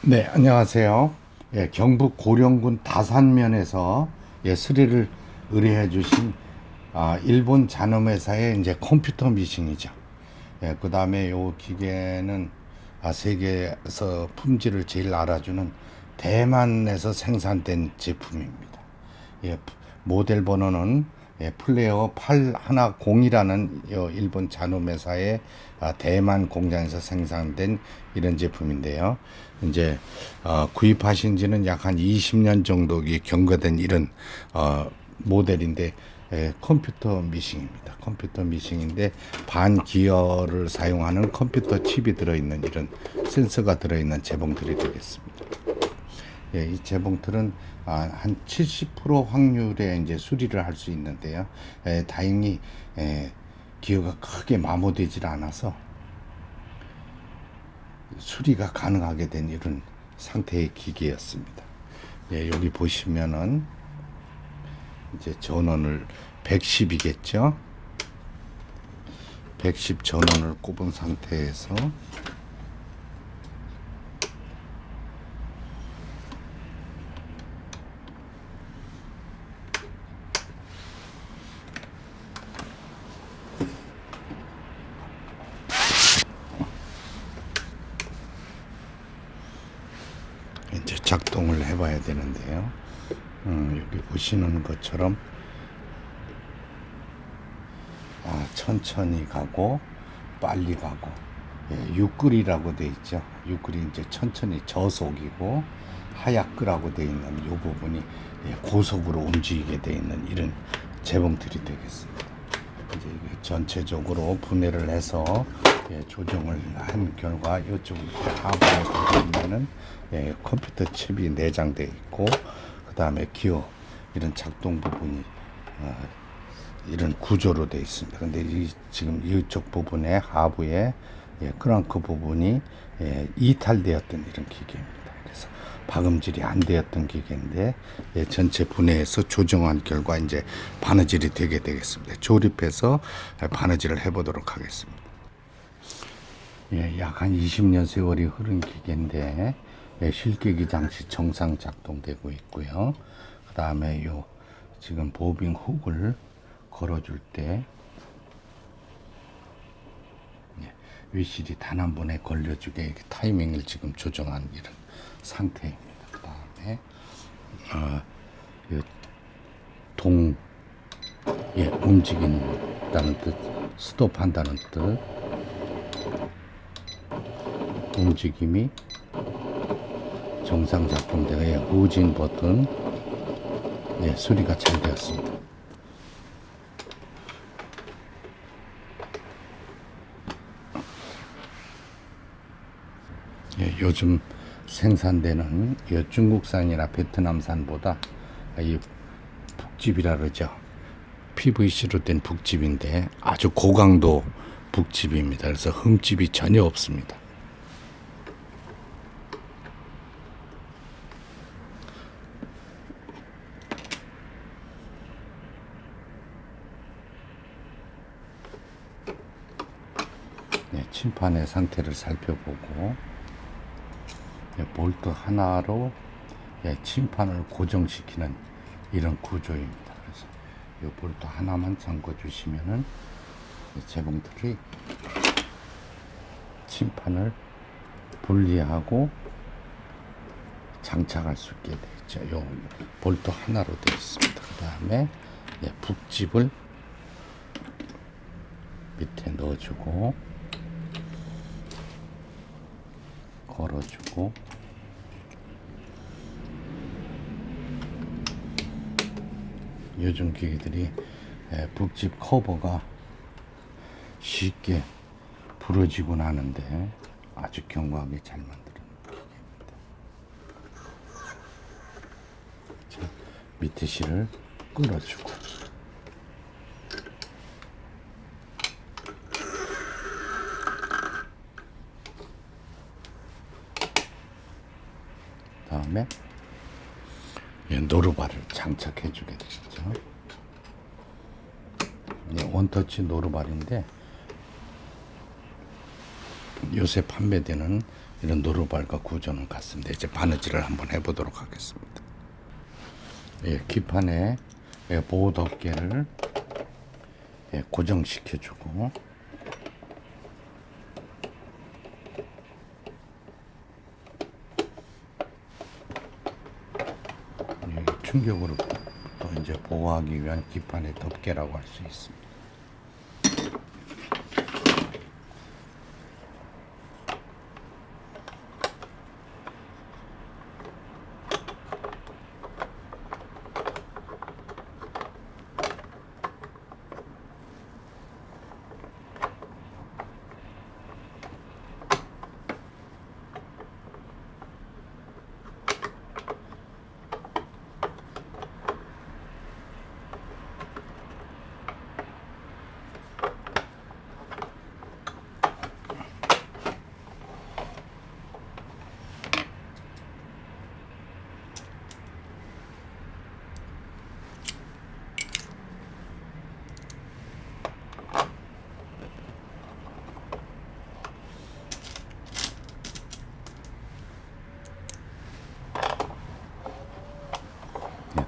네, 안녕하세요. 예, 경북 고령군 다산면에서 수리를 의뢰해 주신 일본 잔업회사의 이제 컴퓨터 미싱이죠. 예, 그 다음에 요 기계는 세계에서 품질을 제일 알아주는 대만에서 생산된 제품입니다. 예, 모델 번호는 플레어 810이라는 일본 잔홈회사의 대만 공장에서 생산된 이런 제품인데요. 이제 구입하신 지는 약 한 20년 정도 경과된 이런 모델인데 컴퓨터 미싱입니다. 컴퓨터 미싱인데 반기어를 사용하는 컴퓨터 칩이 들어있는 이런 센서가 들어있는 제봉들이 되겠습니다. 예, 이 재봉틀은 한 70% 확률에 이제 수리를 할 수 있는데요. 다행히 기어가 크게 마모되질 않아서 수리가 가능하게 된 이런 상태의 기계였습니다. 예, 여기 보시면은 이제 전원을 110이겠죠. 110 전원을 꼽은 상태에서 이제 작동을 해봐야 되는데요. 여기 보시는 것처럼 천천히 가고 빨리 가고, 육글이라고 돼 있죠. 육글이 이제 천천히 저속이고 하약글하고 돼 있는 이 부분이 고속으로 움직이게 돼 있는 이런 재봉틀이 되겠습니다. 이제 이게 전체적으로 분해를 해서 조정을 한 결과 이쪽 하부에 보면은 컴퓨터 칩이 내장되어 있고, 그 다음에 기어 이런 작동 부분이 이런 구조로 되어 있습니다. 근데 지금 이쪽 부분에 하부에 크랑크 부분이 이탈되었던 이런 기계입니다. 그래서 박음질이 안 되었던 기계인데 전체 분해해서 조정한 결과 이제 바느질이 되게 되겠습니다. 조립해서 바느질을 해보도록 하겠습니다. 약 한 20년 세월이 흐른 기계인데 실기기 장치 정상 작동되고 있고요. 그 다음에 요 지금 보빙 훅을 걸어줄 때 위실이 단 한 번에 걸려주게 이렇게 타이밍을 지금 조정한 이런 상태입니다. 그 다음에 움직인다는 뜻, 스톱한다는 뜻, 움직임이 정상 작동되고 후진 버튼 수리가 잘 되었습니다. 요즘 생산되는 중국산이나 베트남산보다 이 북집이라 그러죠. PVC로 된 북집인데 아주 고강도 북집입니다. 그래서 흠집이 전혀 없습니다. 침판의 상태를 살펴보고 볼트 하나로 침판을 고정시키는 이런 구조입니다. 그래서 이 볼트 하나만 잠궈 주시면은 재봉틀이 침판을 분리하고 장착할 수 있게 되어 있죠. 이 볼트 하나로 되어 있습니다. 그 다음에 북집을 밑에 넣어주고 걸어주고 요즘 기계들이 북집 커버가 쉽게 부러지곤 하는데 아주 견고하게 잘 만드는 기계입니다. 자, 밑에 실을 끌어주고 다음에 노루발을 장착해 주게 되죠. 원터치 노루발인데 요새 판매되는 이런 노루발과 구조는 같습니다. 이제 바느질을 한번 해보도록 하겠습니다. 예, 기판에 보호 덮개를 고정시켜주고 충격으로 또 이제 보호하기 위한 기판의 덮개라고 할 수 있습니다.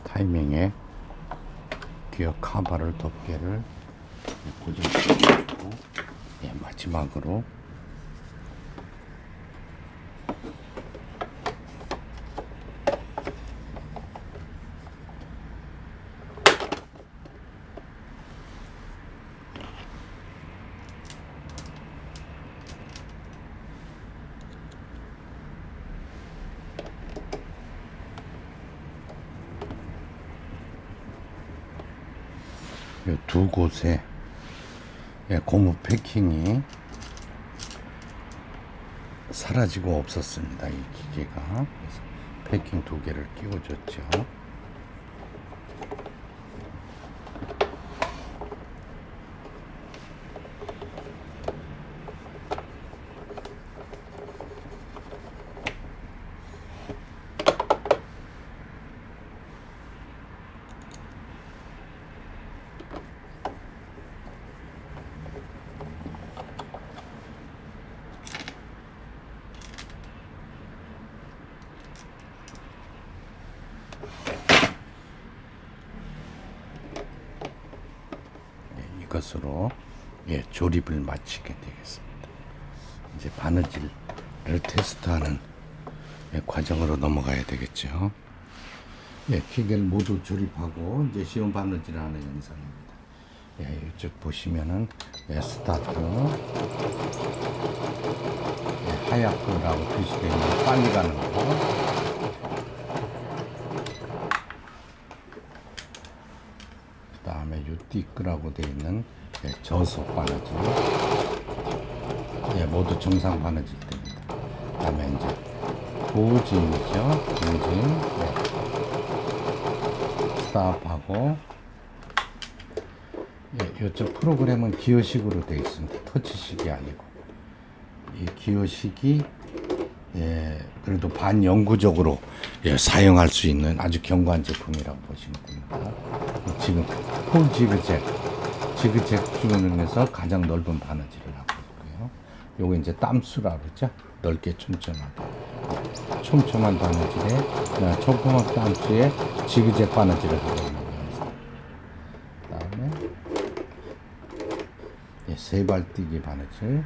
타이밍에 기어 카바를 덮개를 고정시켜주고 마지막으로 이 두 곳에 고무 패킹이 사라지고 없었습니다. 이 기계가. 그래서 패킹 두 개를 끼워줬죠. 이것으로 조립을 마치게 되겠습니다. 이제 바느질을 테스트하는 과정으로 넘어가야 되겠죠. 기계를 모두 조립하고 이제 시험 바느질을 하는 영상입니다. 이쪽 보시면은 스타트 하얗고라고 표시되어 있는 빨리 가는 거, 그 다음에 띠끄라고 되어 있는 저속 바느질, 모두 정상 바느질 됩니다. 그 다음에 이제 보호진이죠. 보호진, 스탑하고, 이쪽 프로그램은 기어식으로 되어 있습니다. 터치식이 아니고. 이 기어식이 그래도 반영구적으로 사용할 수 있는 아주 견고한 제품이라고 보시면 됩니다. 지금 폴 지그잭 중에서 가장 넓은 바느질을 하고 있고요. 요거 이제 땀수라 그러죠. 넓게 촘촘한 바느질에 촘촘한 땀수에 지그잭 바느질을 하고 있는 거예요. 그다음에 세발뛰기 바느질,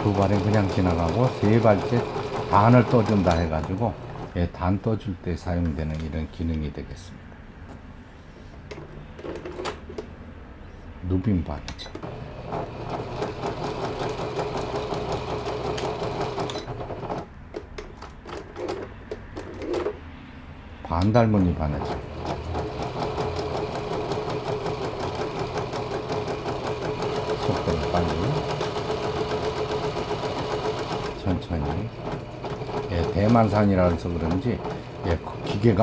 두 발에 그냥 지나가고 세 발째 단을 떠준다 해가지고 단 떠줄 때 사용되는 이런 기능이 되겠습니다. 누빔 바느질, 반달무늬 바느질, 속도를 빨리 천천히, 대만산이라 해서 그런지 기계가